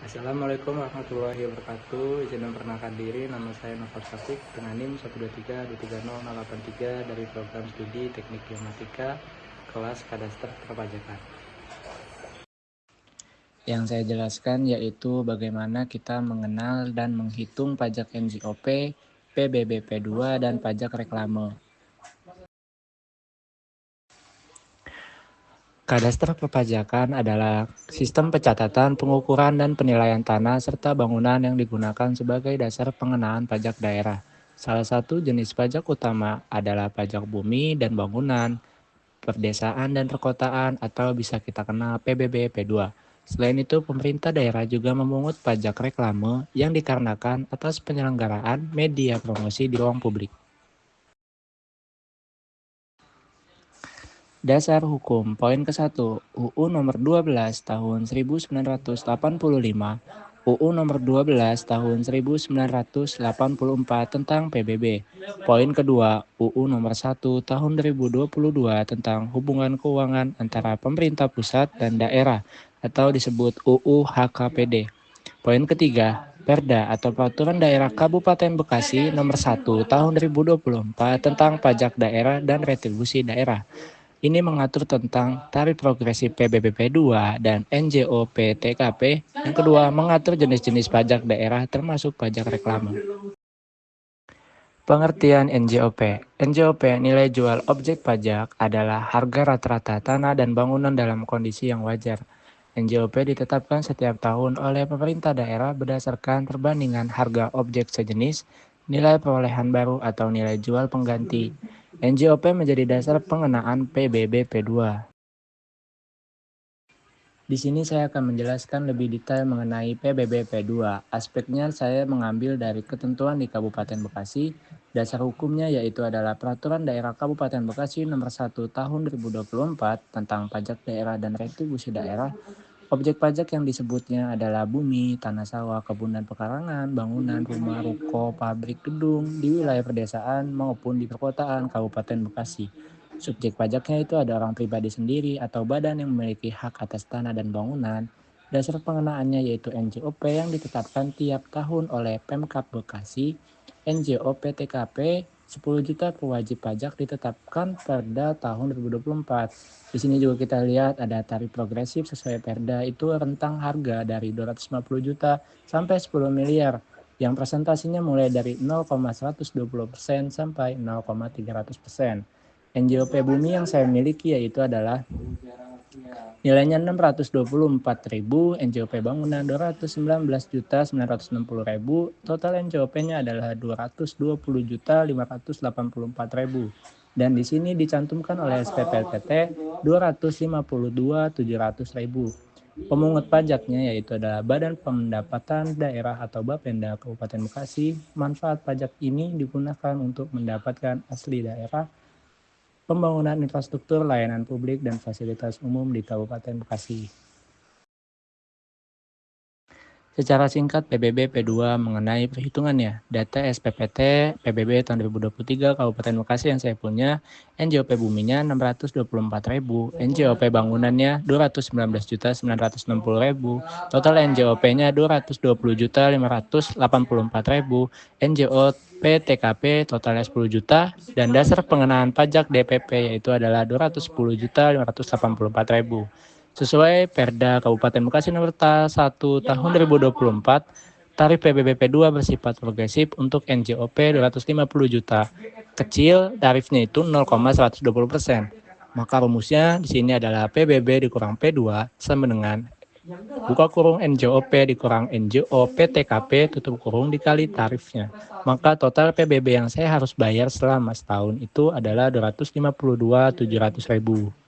Assalamualaikum warahmatullahi wabarakatuh. Izin memperkenalkan diri, nama saya Noval Syafiq dengan NIM 123230083 dari program studi Teknik Geomatika kelas Kadaster Perpajakan. Yang saya jelaskan yaitu bagaimana kita mengenal dan menghitung pajak NJOP, PBBP2 dan pajak reklame. Kadaster perpajakan adalah sistem pencatatan, pengukuran, dan penilaian tanah serta bangunan yang digunakan sebagai dasar pengenaan pajak daerah. Salah satu jenis pajak utama adalah pajak bumi dan bangunan, perdesaan dan perkotaan, atau bisa kita kenal PBB P2. Selain itu, pemerintah daerah juga memungut pajak reklame yang dikarenakan atas penyelenggaraan media promosi di ruang publik. Dasar Hukum, poin ke-1, UU nomor 12 tahun 1985, UU nomor 12 tahun 1984 tentang PBB. Poin kedua, UU nomor 1 tahun 2022 tentang hubungan keuangan antara pemerintah pusat dan daerah atau disebut UU HKPD. Poin ketiga, Perda atau Peraturan Daerah Kabupaten Bekasi nomor 1 tahun 2024 tentang pajak daerah dan retribusi daerah. Ini mengatur tentang tarif progresif PBBP 2 dan NJOP TKP. Yang kedua, mengatur jenis-jenis pajak daerah termasuk pajak reklame. Pengertian NJOP. NJOP, nilai jual objek pajak, adalah harga rata-rata tanah dan bangunan dalam kondisi yang wajar. NJOP ditetapkan setiap tahun oleh pemerintah daerah berdasarkan perbandingan harga objek sejenis, nilai perolehan baru atau nilai jual pengganti. NJOP menjadi dasar pengenaan PBB P2. Di sini saya akan menjelaskan lebih detail mengenai PBB P2. Aspeknya saya mengambil dari ketentuan di Kabupaten Bekasi. Dasar hukumnya yaitu adalah Peraturan Daerah Kabupaten Bekasi nomor 1 tahun 2024 tentang pajak daerah dan retribusi daerah. Objek pajak yang disebutnya adalah bumi, tanah sawah, kebun dan pekarangan, bangunan, rumah, ruko, pabrik, gedung di wilayah pedesaan maupun di perkotaan Kabupaten Bekasi. Subjek pajaknya itu ada orang pribadi sendiri atau badan yang memiliki hak atas tanah dan bangunan. Dasar pengenaannya yaitu NJOP yang ditetapkan tiap tahun oleh Pemkab Bekasi. NJOP TKP 10 juta per wajib pajak ditetapkan Perda tahun 2024. Di sini juga kita lihat ada tarif progresif sesuai Perda, itu rentang harga dari 250 juta sampai 10 miliar. Yang presentasinya mulai dari 0,120% sampai 0,300%. NJOP bumi yang saya miliki yaitu adalah nilainya 624.000, NJOP bangunan 219.960.000, total NJOP-nya adalah 220.584.000. Dan di sini dicantumkan oleh SPP LPT 252.700.000. Pemungut pajaknya yaitu adalah Badan Pendapatan Daerah atau Bapenda Kabupaten Bekasi. Manfaat pajak ini digunakan untuk mendapatkan asli daerah, pembangunan infrastruktur, layanan publik, dan fasilitas umum di Kabupaten Bekasi. Secara singkat, PBB P2 mengenai perhitungannya. Data SPPT PBB tahun 2023 Kabupaten Bekasi yang saya punya, NJOP buminya 624.000, NJOP bangunannya 219.960.000, total NJOP-nya 220.584.000, NJOP TKP totalnya 10 juta, dan dasar pengenaan pajak DPP yaitu adalah 210.584.000. Sesuai Perda Kabupaten Bekasi nomor 1 tahun 2024, tarif PBB P2 bersifat progresif untuk NJOP 250 juta. Kecil, tarifnya itu 0,120%. Maka rumusnya di sini adalah PBB dikurang P2 sama dengan buka kurung NJOP dikurang NJOP TKP tutup kurung dikali tarifnya. Maka total PBB yang saya harus bayar selama setahun itu adalah 252.700.000.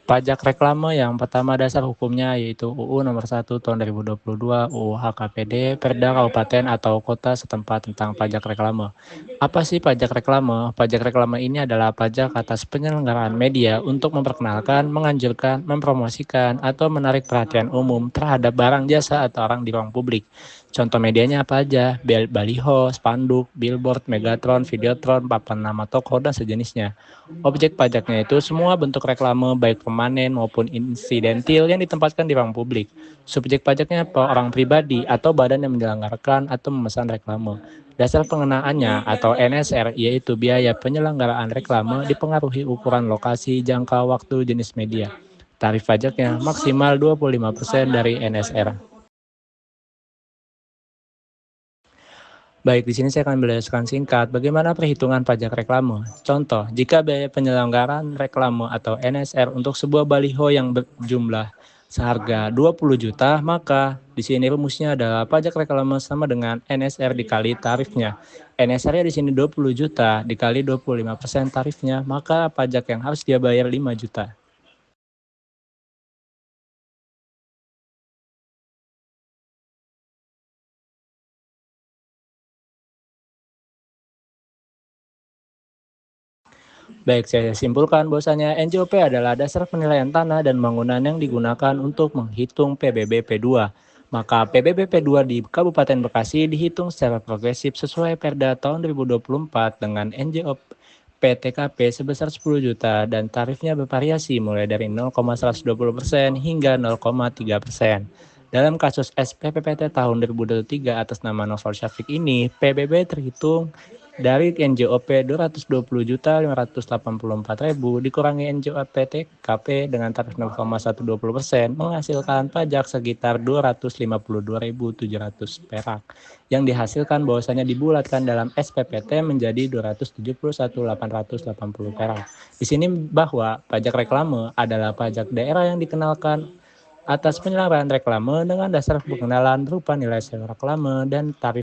Pajak reklame yang pertama dasar hukumnya yaitu UU Nomor 1 Tahun 2022, UU HKPD, Perda Kabupaten atau Kota setempat tentang pajak reklame. Apa sih pajak reklame? Pajak reklame ini adalah pajak atas penyelenggaraan media untuk memperkenalkan, menganjurkan, mempromosikan, atau menarik perhatian umum terhadap barang jasa atau orang di ruang publik. Contoh medianya apa aja? Baliho, spanduk, billboard, megatron, videotron, papan nama toko, dan sejenisnya. Objek pajaknya itu semua bentuk reklame baik permanen maupun insidentil yang ditempatkan di ruang publik. Subjek pajaknya orang pribadi atau badan yang menyelenggarakan atau memesan reklame. Dasar pengenaannya atau NSR yaitu biaya penyelenggaraan reklame dipengaruhi ukuran lokasi, jangka waktu, jenis media. Tarif pajaknya maksimal 25% dari NSR. Baik, di sini saya akan menjelaskan singkat bagaimana perhitungan pajak reklame. Contoh, jika biaya penyelenggaraan reklame atau NSR untuk sebuah baliho yang berjumlah seharga 20 juta, maka di sini rumusnya adalah pajak reklame sama dengan NSR dikali tarifnya. NSR-nya di sini 20 juta dikali 25% tarifnya, maka pajak yang harus dia bayar 5 juta. Baik, saya simpulkan bahwasanya NJOP adalah dasar penilaian tanah dan bangunan yang digunakan untuk menghitung PBB P2. Maka PBB P2 di Kabupaten Bekasi dihitung secara progresif sesuai Perda tahun 2024 dengan NJOP PTKP sebesar 10 juta dan tarifnya bervariasi mulai dari 0,120% hingga 0,3%. Dalam kasus SPPPT tahun 2023 atas nama Novel Syafiq ini, PBB terhitung dari NJOP 220.584.000 dikurangi NJOP TKP dengan tarif 0,120% menghasilkan pajak sekitar 252.700 perak yang dihasilkan bahwasanya dibulatkan dalam SPPT menjadi 271.880 perak. Di sini bahwa pajak reklame adalah pajak daerah yang dikenalkan atas penyelenggaraan reklame dengan dasar pengenalan berupa nilai sewa reklame dan tarif